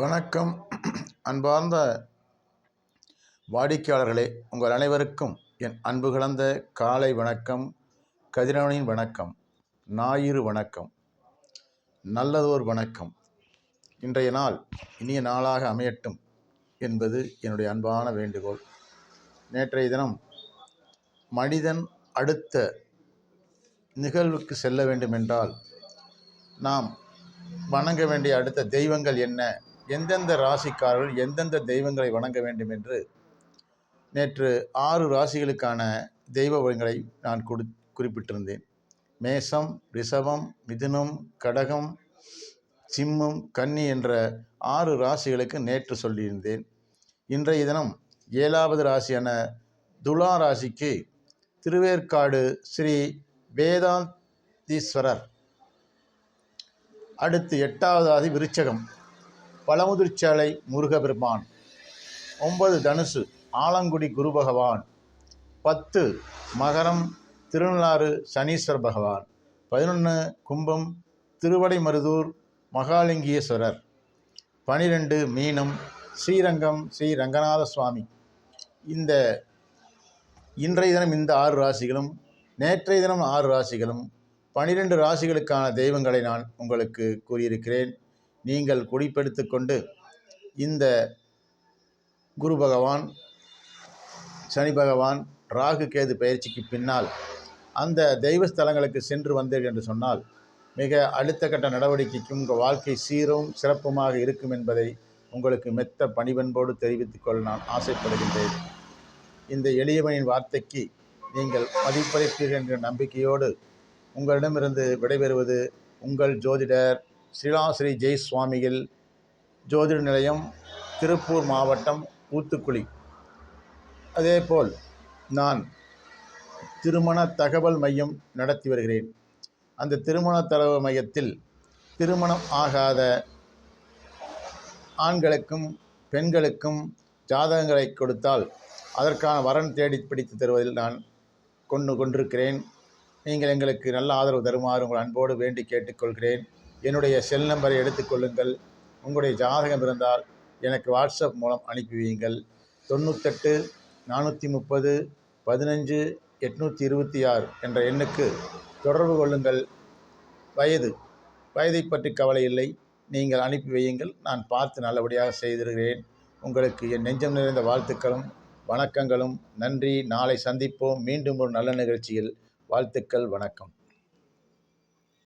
வணக்கம். அன்பார்ந்த வாடிக்கையாளர்களே, உங்கள் அனைவருக்கும் என் அன்பு கலந்த காலை வணக்கம், கதிரவனின் வணக்கம், ஞாயிறு வணக்கம், நல்லதோர் வணக்கம். இன்றைய நாள் இனிய நாளாக அமையட்டும் என்பது என்னுடைய அன்பான வேண்டுகோள். நேற்றைய தினம் மனிதன் அடுத்த நிகழ்வுக்கு செல்ல வேண்டுமென்றால் நாம் வணங்க வேண்டிய அடுத்த தெய்வங்கள் என்ன, எந்தெந்த ராசிக்காரர்கள் எந்தெந்த தெய்வங்களை வணங்க வேண்டும் என்று நேற்று 6 ராசிகளுக்கான தெய்வ வழிகளை நான் குறிப்பிட்டிருந்தேன். மேசம், ரிஷபம், மிதுனம், கடகம், சிம்மம், கன்னி என்ற 6 ராசிகளுக்கு நேற்று சொல்லியிருந்தேன். இன்றைய தினம் 7வது ராசியான துலா ராசிக்கு திருவேற்காடு ஸ்ரீ வேதாந்தீஸ்வரர், அடுத்து 8வது ராசி விருச்சகம் பழமுதிர்ச்சோலை முருகபெருமான், 9 தனுசு ஆலங்குடி குரு பகவான், 10 மகரம் திருநள்ளாறு சனீஸ்வர பகவான், 11 கும்பம் திருவடைமருதூர் மகாலிங்கேஸ்வரர், 12 மீனம் ஸ்ரீரங்கம் ஸ்ரீ ரங்கநாத சுவாமி. இன்றைய தினம் இந்த 6 ராசிகளும், நேற்றைய தினம் 6 ராசிகளும், 12 ராசிகளுக்கான தெய்வங்களை நான் உங்களுக்கு கூறியிருக்கிறேன். நீங்கள் குறிப்பெடுத்து கொண்டு இந்த குரு பகவான், சனி பகவான், ராகு கேது பயிற்சிக்கு பின்னால் அந்த தெய்வஸ்தலங்களுக்கு சென்று வந்தீர்கள் என்று சொன்னால் மிக அடுத்த கட்ட நடவடிக்கைக்கும் உங்கள் வாழ்க்கை சீரும் சிறப்புமாக இருக்கும் என்பதை உங்களுக்கு மெத்த பணிவன்போடு தெரிவித்துக் கொள்ள நான் ஆசைப்படுகின்றேன். இந்த எளியவனின் வார்த்தைக்கு நீங்கள் மதிப்பளிப்பீர்கள் என்ற நம்பிக்கையோடு உங்களிடமிருந்து விடைபெறுவது உங்கள் ஜோதிடர் ஸ்ரீ ஜெய் சுவாமிகள், ஜோதிட நிலையம், திருப்பூர் மாவட்டம், ஊத்துக்குளி. அதேபோல் நான் திருமண தகவல் மையம் நடத்தி வருகிறேன். அந்த திருமண தகவல் மையத்தில் திருமணம் ஆகாத ஆண்களுக்கும் பெண்களுக்கும் ஜாதகங்களை கொடுத்தால் அதற்கான வரன் தேடி பிடித்து தருவதில் நான் கொண்டிருக்கிறேன். நீங்கள் எங்களுக்கு நல்ல ஆதரவு தருமாறு உங்கள் அன்போடு வேண்டி கேட்டுக்கொள்கிறேன். என்னுடைய செல் நம்பரை எடுத்துக்கொள்ளுங்கள். உங்களுடைய ஜாதகம் இருந்தால் எனக்கு வாட்ஸ்அப் மூலம் அனுப்பி வையுங்கள். 98 430 15 826 என்ற எண்ணுக்கு தொடர்பு கொள்ளுங்கள். வயதை பற்றி கவலை இல்லை, நீங்கள் அனுப்பி வையுங்கள். நான் பார்த்து நல்லபடியாக செய்திருக்கிறேன். உங்களுக்கு என் நெஞ்சம் நிறைந்த வாழ்த்துக்களும் வணக்கங்களும். நன்றி. நாளை சந்திப்போம் மீண்டும் ஒரு நல்ல நிகழ்ச்சியில். வாழ்த்துக்கள். வணக்கம்.